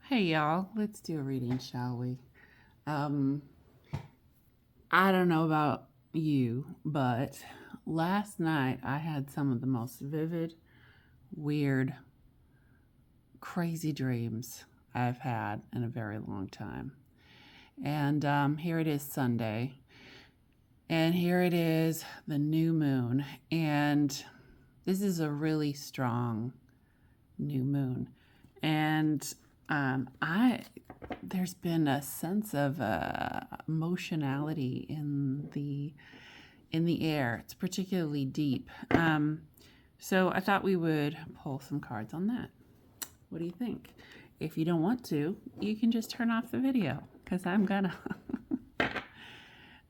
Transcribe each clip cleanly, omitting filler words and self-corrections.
Hey y'all, let's do a reading, shall we? Um, I don't know about you, but last night I had some of the most vivid, weird, crazy dreams I've had in a very long time. And here it is Sunday, and here it is the new moon, and this is a really strong new moon. And I there's been a sense of emotionality in the air. It's particularly deep. So I thought we would pull some cards on that. What do you think? If you don't want to, you can just turn off the video because I'm gonna.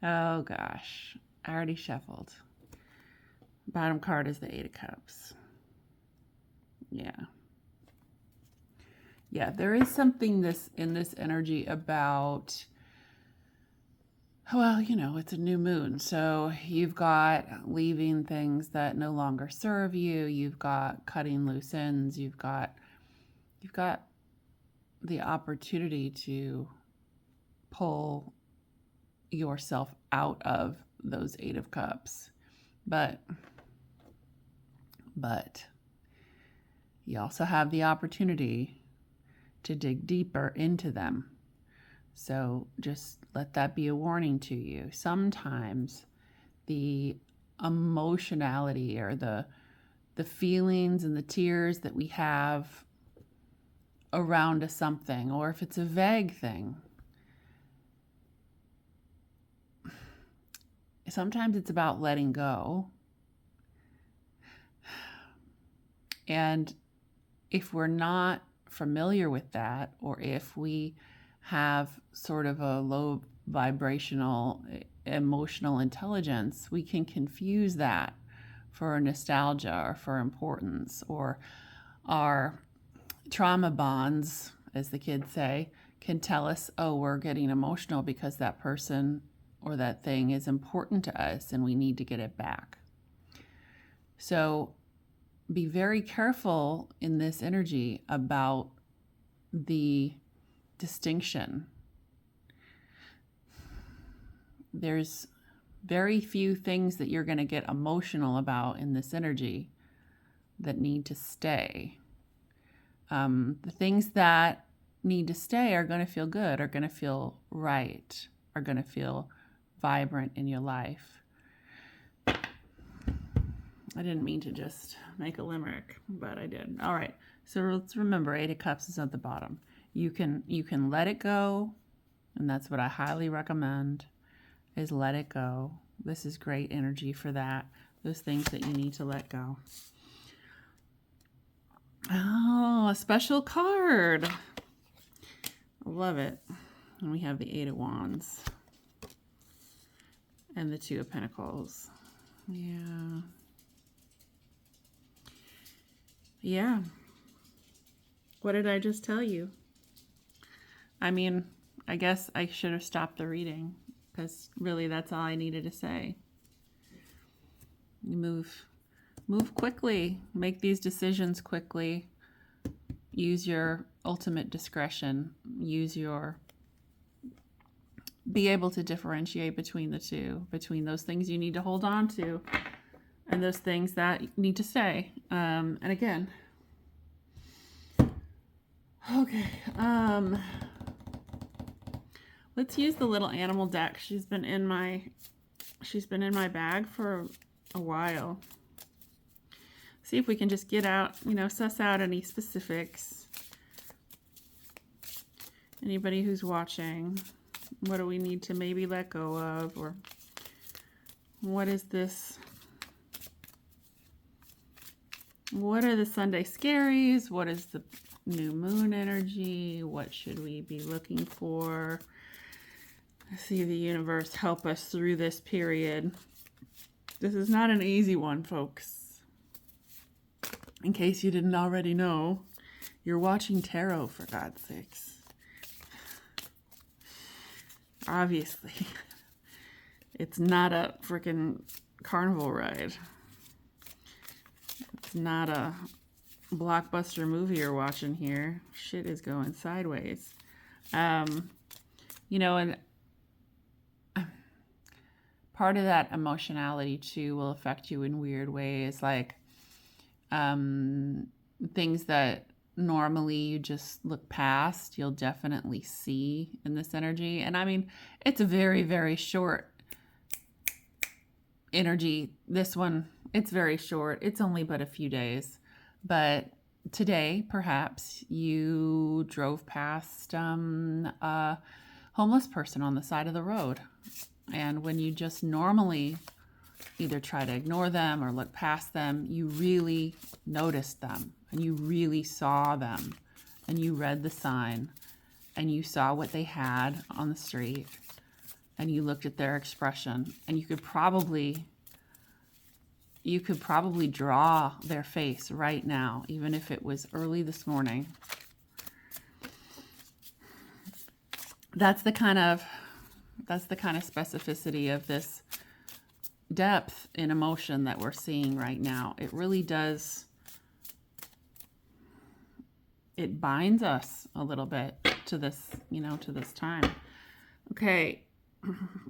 Oh gosh, I already shuffled. Bottom card is the Eight of Cups. Yeah, there is something in this energy about, well, it's a new moon. So you've got leaving things that no longer serve you. You've got cutting loose ends. You've got the opportunity to pull yourself out of those Eight of Cups. But you also have the opportunity to dig deeper into them. So just let that be a warning to you. Sometimes the emotionality or the feelings and the tears that we have around a something, or if it's a vague thing, sometimes it's about letting go. And if we're not familiar with that, or if we have sort of a low vibrational emotional intelligence, we can confuse that for nostalgia or for importance, or our trauma bonds, as the kids say, can tell us, oh, we're getting emotional because that person or that thing is important to us and we need to get it back. So be very careful in this energy about the distinction. There's very few things that you're going to get emotional about in this energy that need to stay. The things that need to stay are going to feel good, are going to feel right, are going to feel vibrant in your life. I didn't mean to just make a limerick, but I did. All right. So let's remember, Eight of Cups is at the bottom. You can let it go, and that's what I highly recommend, is let it go. This is great energy for that. Those things that you need to let go. Oh, a special card. I love it. And we have the Eight of Wands and the Two of Pentacles. Yeah. What did I just tell you? I mean, I guess I should have stopped the reading, because really that's all I needed to say. You move quickly, make these decisions quickly, use your ultimate discretion, be able to differentiate between the two, between those things you need to hold on to and those things that need to stay. And again, okay, let's use the little animal deck. She's been in my bag for a while. See if we can just get out, suss out any specifics. Anybody who's watching, what do we need to maybe let go of, or what is this? What are the Sunday scaries? What is the new moon energy? What should we be looking for? See the universe help us through this period. This is not an easy one, folks. In case you didn't already know, you're watching tarot, for God's sakes. Obviously, it's not a freaking carnival ride. It's not a blockbuster movie you're watching here. Shit is going sideways. You know, and part of that emotionality too will affect you in weird ways, like things that normally you just look past, you'll definitely see in this energy. And I mean, it's a very, very short energy. This one, it's very short. It's only but a few days. But today, perhaps you drove past a homeless person on the side of the road. And when you just normally either try to ignore them or look past them, you really noticed them and you really saw them and you read the sign and you saw what they had on the street and you looked at their expression and you could probably draw their face right now, even if it was early this morning. That's the kind of specificity of this depth in emotion that we're seeing right now. It really does, it binds us a little bit to this, to this time. Okay,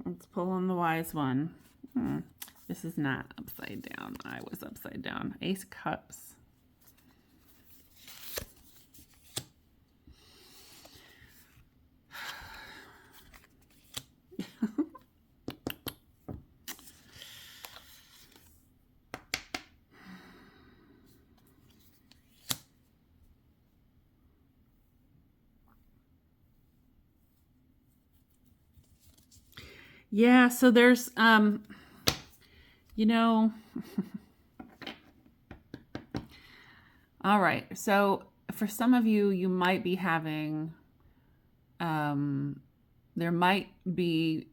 let's pull on the wise one. This is not upside down. I was upside down. Ace of Cups. Yeah, so there's, all right. So for some of you, you might be having, there might be,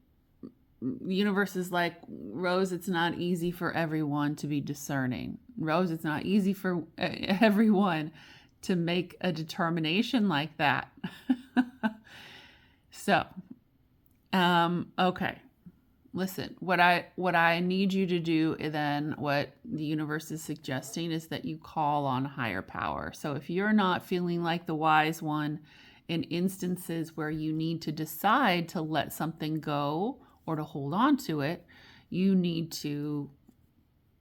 the universe is like, Rose, it's not easy for everyone to be discerning. Rose, it's not easy for everyone to make a determination like that. So, okay. Listen, what I need you to do then, what the universe is suggesting, is that you call on higher power. So if you're not feeling like the wise one in instances where you need to decide to let something go or to hold on to it, you need to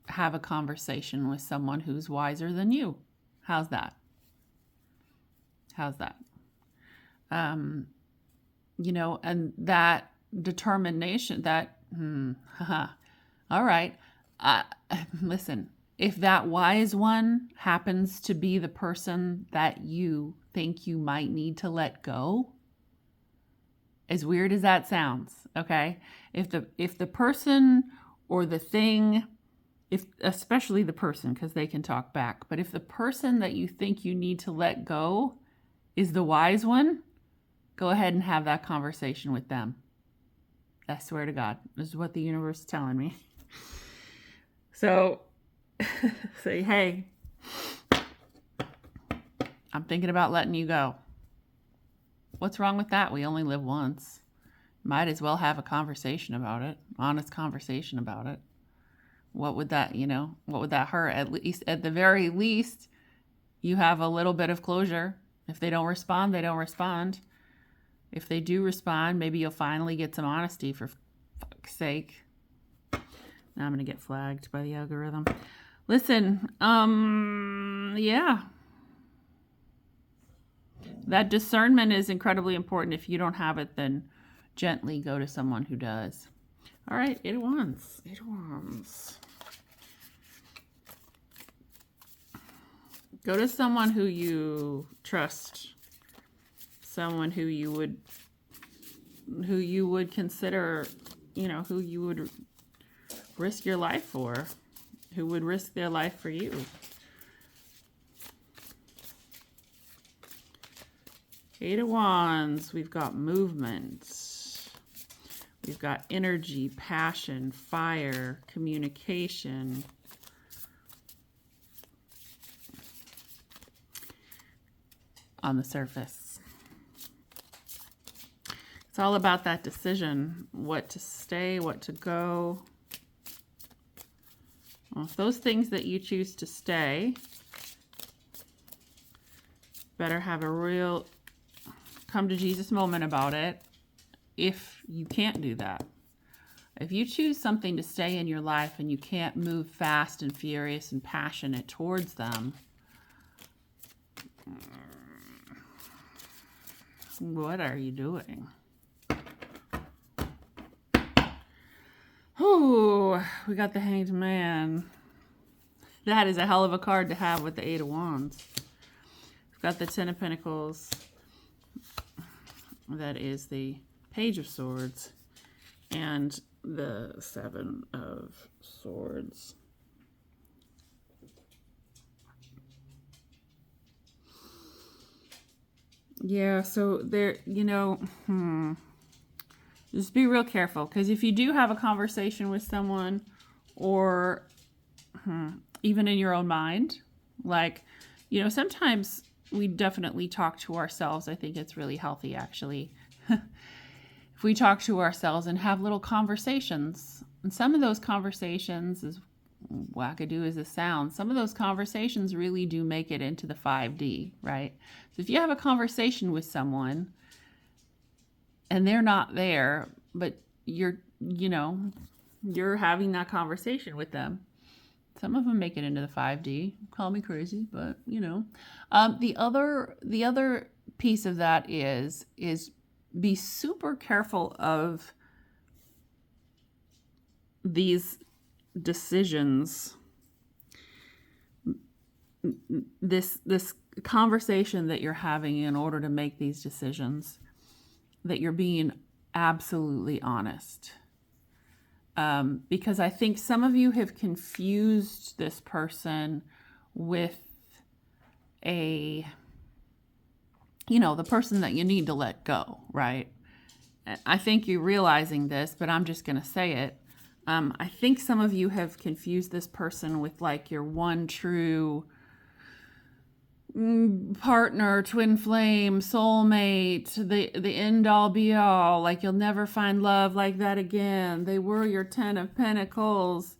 have a conversation with someone who's wiser than you. How's that? How's that? And that determination, that all right. Listen, if that wise one happens to be the person that you think you might need to let go, as weird as that sounds, okay? If the person or the thing, especially the person, because they can talk back, but if the person that you think you need to let go is the wise one, go ahead and have that conversation with them. I swear to God, this is what the universe is telling me. So say, hey, I'm thinking about letting you go. What's wrong with that? We only live once. Might as well have a conversation about it, honest conversation about it. What would that, what would that hurt? At the very least, you have a little bit of closure. If they don't respond, they don't respond. If they do respond, maybe you'll finally get some honesty, for fuck's sake. Now I'm going to get flagged by the algorithm. Listen, yeah. That discernment is incredibly important. If you don't have it, then gently go to someone who does. All right, it wants. Go to someone who you trust. Someone who you would consider, who you would risk your life for, who would risk their life for you. Eight of Wands, we've got movement. We've got energy, passion, fire, communication. On the surface. It's all about that decision, what to stay, what to go. Well, if those things that you choose to stay Better have a real come to Jesus moment about it if you can't do that. If you choose something to stay in your life and you can't move fast and furious and passionate towards them, what are you doing? Oh, we got the Hanged Man. That is a hell of a card to have with the Eight of Wands. We've got the Ten of Pentacles. That is the Page of Swords. And the Seven of Swords. Yeah, so there, just be real careful, because if you do have a conversation with someone, or even in your own mind, like, sometimes we definitely talk to ourselves. I think it's really healthy, actually. If we talk to ourselves and have little conversations, and some of those conversations, as wackadoo as it sounds, some of those conversations really do make it into the 5D, right? So if you have a conversation with someone and they're not there, but you're having that conversation with them, some of them make it into the 5D. Call me crazy, but the other piece of that is be super careful of these decisions, this conversation that you're having in order to make these decisions, that you're being absolutely honest. Because I think some of you have confused this person with the person that you need to let go, right? I think you're realizing this, but I'm just going to say it. I think some of you have confused this person with like your one true partner, twin flame, soulmate, the end all be all. Like, you'll never find love like that again. They were your 10 of Pentacles.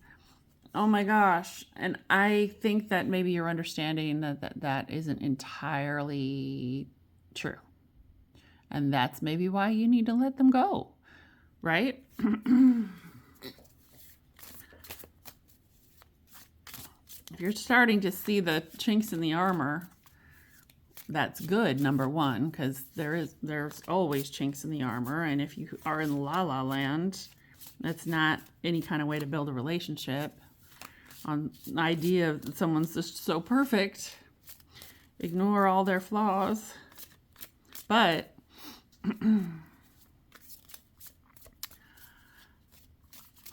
Oh my gosh. And I think that maybe you're understanding that isn't entirely true. And that's maybe why you need to let them go, right? If you're starting to see the chinks in the armor, that's good, number one, because there's always chinks in the armor. And if you are in la la land, that's not any kind of way to build a relationship. On the idea of someone's just so perfect, ignore all their flaws. But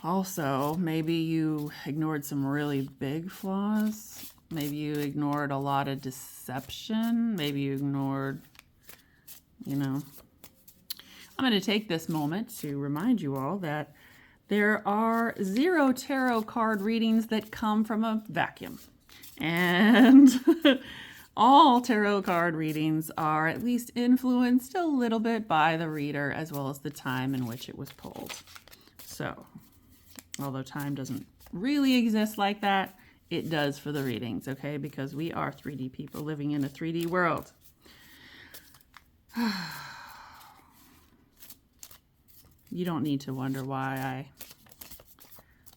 also, maybe you ignored some really big flaws. Maybe you ignored a lot of deception. Maybe you ignored, I'm going to take this moment to remind you all that there are 0 tarot card readings that come from a vacuum. And all tarot card readings are at least influenced a little bit by the reader, as well as the time in which it was pulled. So, although time doesn't really exist like that, it does for the readings, okay? Because we are 3D people living in a 3D world. You don't need to wonder why I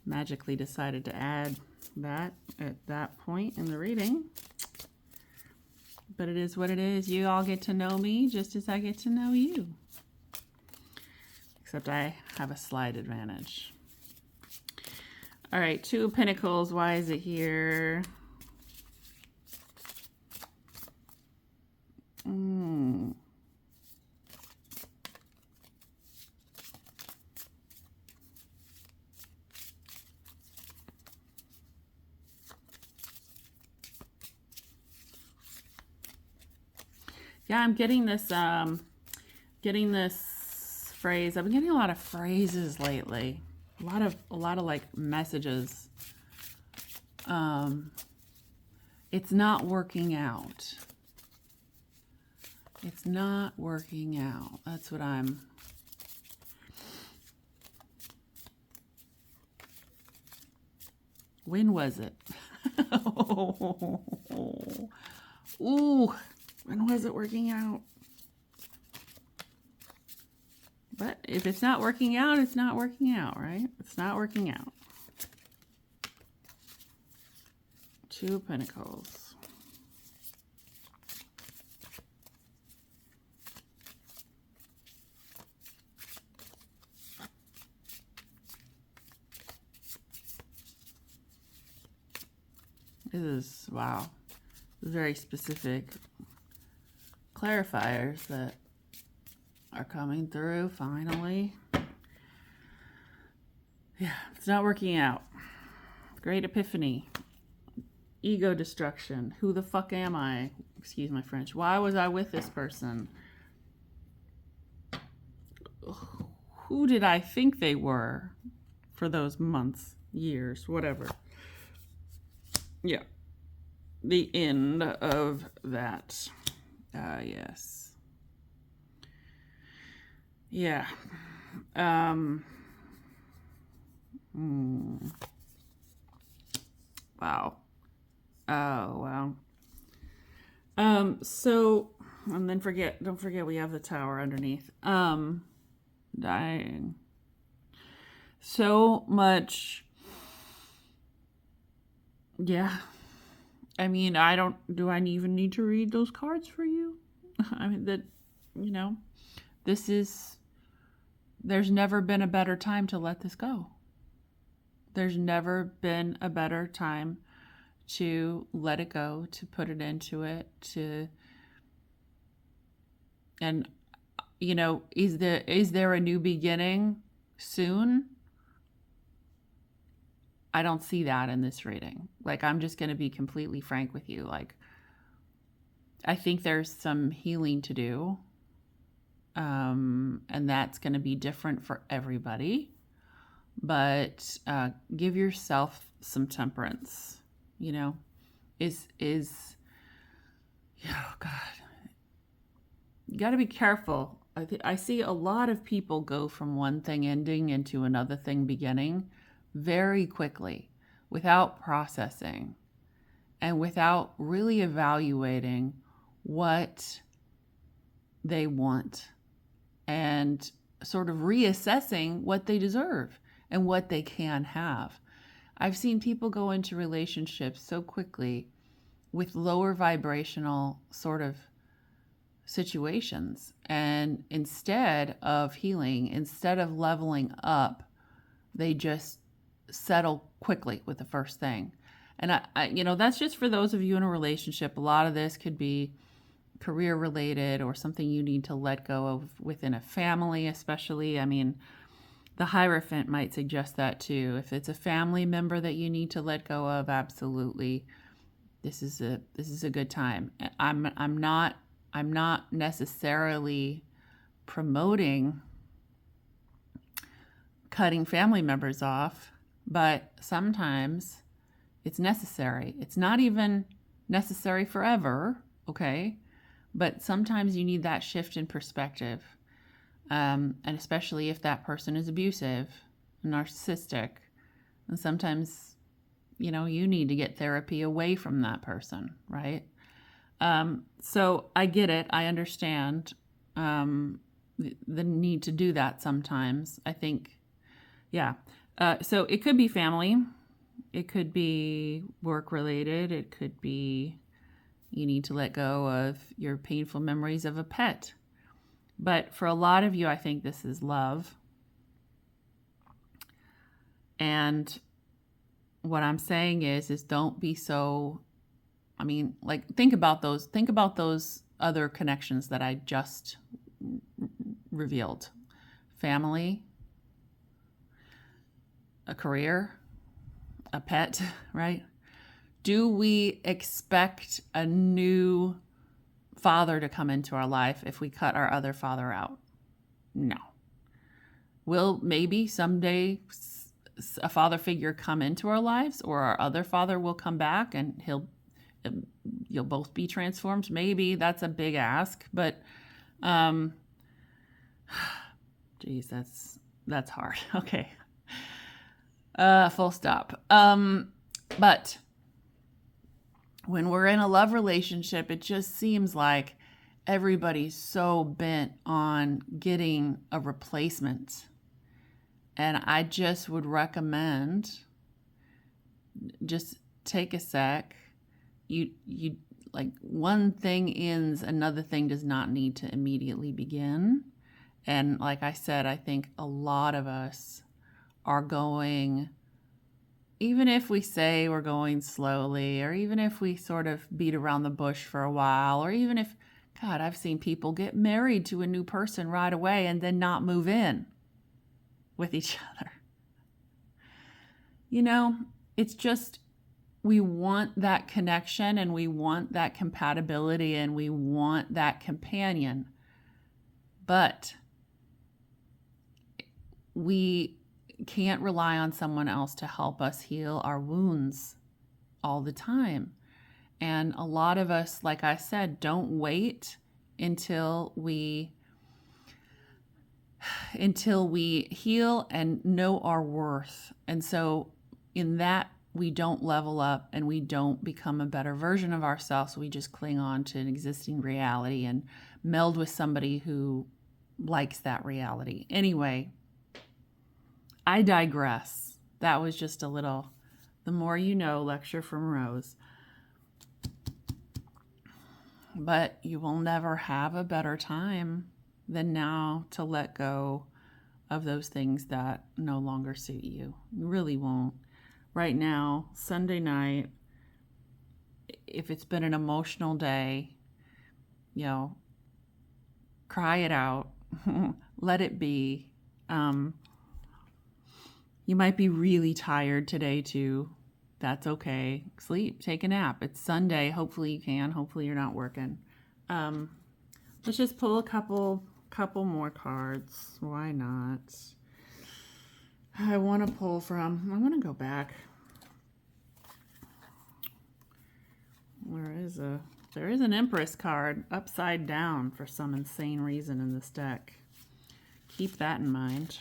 magically decided to add that at that point in the reading. But it is what it is. You all get to know me just as I get to know you. Except I have a slight advantage. All right, 2 of Pentacles. Why is it here? Yeah, I'm getting this phrase. I've been getting a lot of phrases lately. A lot of like messages. It's not working out. It's not working out. That's what I'm. When was it? Ooh. When was it working out? But if it's not working out, it's not working out, right? It's not working out. Two of Pentacles. This is, wow, very specific clarifiers that are coming through finally. Yeah, it's not working out. Great epiphany. Ego destruction. Who the fuck am I? Excuse my French. Why was I with this person? Who did I think they were for those months, years, whatever? Yeah. The end of that. Yes. Yeah. Wow. Oh, wow. So, and then don't forget we have the tower underneath. Dying. So much. Yeah. I mean, do I even need to read those cards for you? I mean, there's never been a better time to let this go. There's never been a better time to let it go, to put it into it, and is there a new beginning soon? I don't see that in this reading. Like, I'm just going to be completely frank with you. Like, I think there's some healing to do. And that's going to be different for everybody. But give yourself some temperance, oh God. You got to be careful. I see a lot of people go from one thing ending into another thing beginning very quickly without processing and without really evaluating what they want and sort of reassessing what they deserve and what they can have. I've seen people go into relationships so quickly with lower vibrational sort of situations, and instead of healing, instead of leveling up, they just settle quickly with the first thing. And I that's just for those of you in a relationship. A lot of this could be career related or something you need to let go of within a family, especially. I mean, the Hierophant might suggest that too. If it's a family member that you need to let go of, absolutely, this is a good time. I'm not necessarily promoting cutting family members off, but sometimes it's necessary. It's not even necessary forever, okay? But sometimes you need that shift in perspective. And especially if that person is abusive, narcissistic, and sometimes, you need to get therapy away from that person, right? So I get it. I understand the need to do that sometimes. I think, yeah. So it could be family. It could be work related. It could be you need to let go of your painful memories of a pet. But for a lot of you, I think this is love. And what I'm saying is don't be so, think about those other connections that I just revealed. Family, a career, a pet, right? Do we expect a new father to come into our life if we cut our other father out? No. Will maybe someday a father figure come into our lives, or our other father will come back and you'll both be transformed? Maybe. That's a big ask, but geez, that's hard. Okay. Full stop. But when we're in a love relationship, it just seems like everybody's so bent on getting a replacement. And I just would recommend just take a sec. You like one thing ends, another thing does not need to immediately begin. And like I said, I think a lot of us are going, even if we say we're going slowly, or even if we sort of beat around the bush for a while, or even if, God, I've seen people get married to a new person right away and then not move in with each other. You know, it's just, we want that connection and we want that compatibility and we want that companion. But we can't rely on someone else to help us heal our wounds all the time. And a lot of us, like I said, don't wait until we heal and know our worth. And so in that, we don't level up and we don't become a better version of ourselves. We just cling on to an existing reality and meld with somebody who likes that reality. Anyway, I digress. That was just a little, the more you know, lecture from Rose. But you will never have a better time than now to let go of those things that no longer suit you. You really won't. Right now, Sunday night, if it's been an emotional day, cry it out, let it be. You might be really tired today too. That's okay. Sleep, take a nap. It's Sunday. Hopefully you can. Hopefully you're not working. Let's just pull a couple more cards. Why not? I want to to go back. There is an Empress card upside down for some insane reason in this deck. Keep that in mind.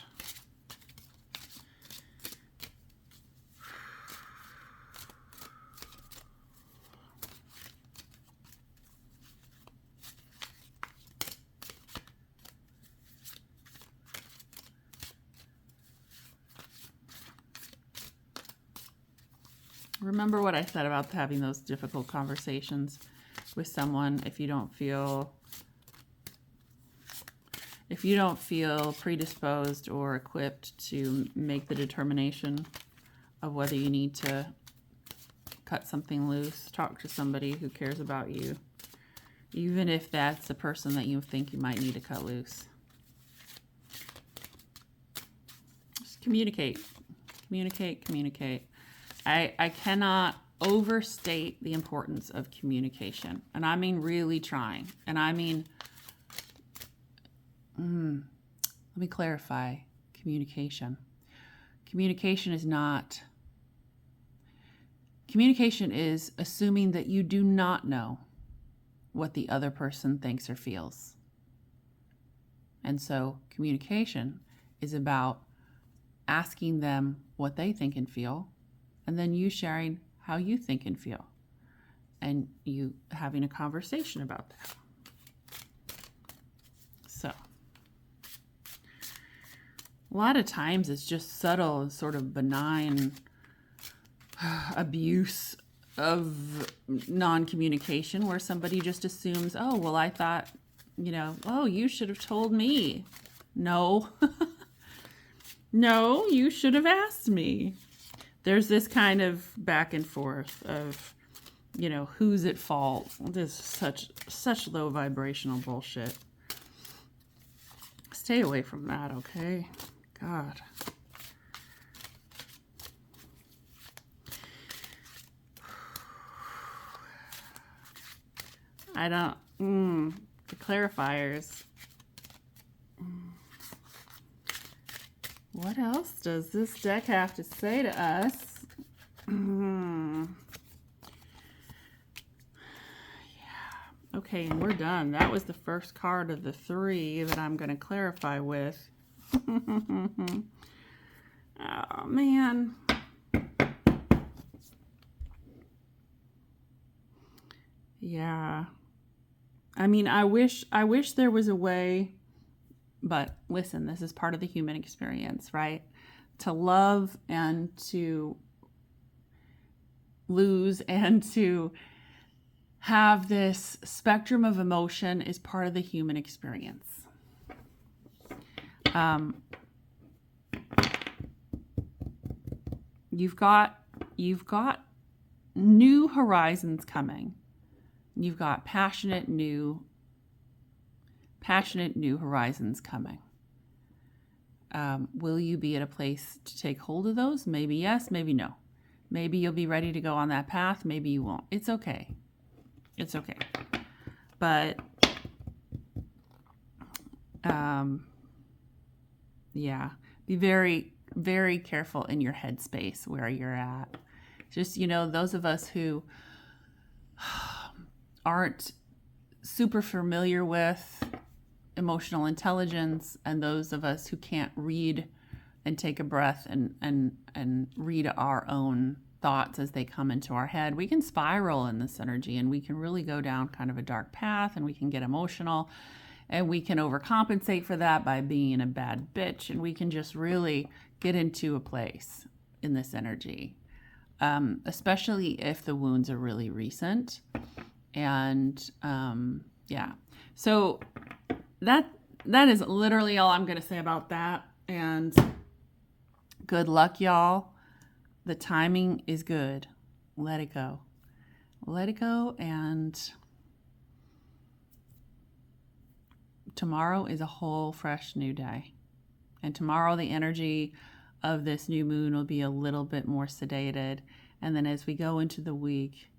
Remember what I said about having those difficult conversations with someone if you don't feel predisposed or equipped to make the determination of whether you need to cut something loose, talk to somebody who cares about you, even if that's the person that you think you might need to cut loose. Just communicate. I cannot overstate the importance of communication. And I mean really trying. And I mean, let me clarify communication. Communication is assuming that you do not know what the other person thinks or feels. And so communication is about asking them what they think and feel, and then you sharing how you think and feel, and you having a conversation about that. So, a lot of times it's just subtle and sort of benign abuse of non-communication where somebody just assumes, oh, well, I thought, oh, you should have told me. No. No, you should have asked me. There's this kind of back and forth of, who's at fault. This is such low vibrational bullshit. Stay away from that, okay? God. The clarifiers. What else does this deck have to say to us? Yeah. Okay, and we're done. That was the first card of the 3 that I'm going to clarify with. Oh, man. Yeah. I mean, I wish there was a way, but listen, this is part of the human experience, right? To love and to lose and to have this spectrum of emotion is part of the human experience. You've got new horizons coming. You've got passionate new horizons coming. Will you be at a place to take hold of those? Maybe yes, maybe no. Maybe you'll be ready to go on that path. Maybe you won't. It's okay. It's okay. But yeah, be very, very careful in your headspace where you're at. Just, those of us who aren't super familiar with emotional intelligence, and those of us who can't read and take a breath and read our own thoughts as they come into our head, we can spiral in this energy, and we can really go down kind of a dark path, and we can get emotional, and we can overcompensate for that by being a bad bitch, and we can just really get into a place in this energy, especially if the wounds are really recent. And yeah, so that is literally all I'm going to say about that. And good luck, y'all. The timing is good. Let it go. Let it go. And tomorrow is a whole fresh new day. And tomorrow the energy of this new moon will be a little bit more sedated. And then as we go into the week,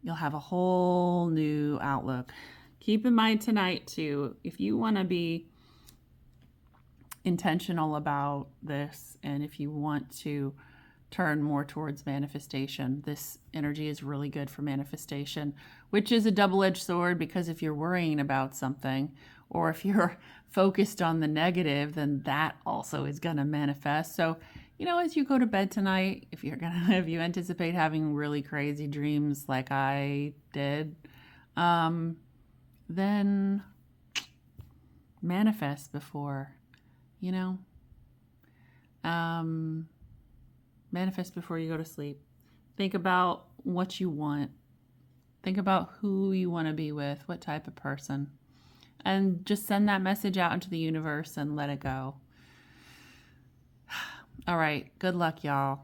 you'll have a whole new outlook. Keep in mind tonight, too, if you want to be intentional about this, and if you want to turn more towards manifestation, this energy is really good for manifestation, which is a double-edged sword, because if you're worrying about something, or if you're focused on the negative, then that also is going to manifest. So, as you go to bed tonight, if you anticipate having really crazy dreams like I did, then manifest before, manifest before you go to sleep. Think about what you want. Think about who you want to be with, what type of person, and just send that message out into the universe and let it go. All right. Good luck, y'all.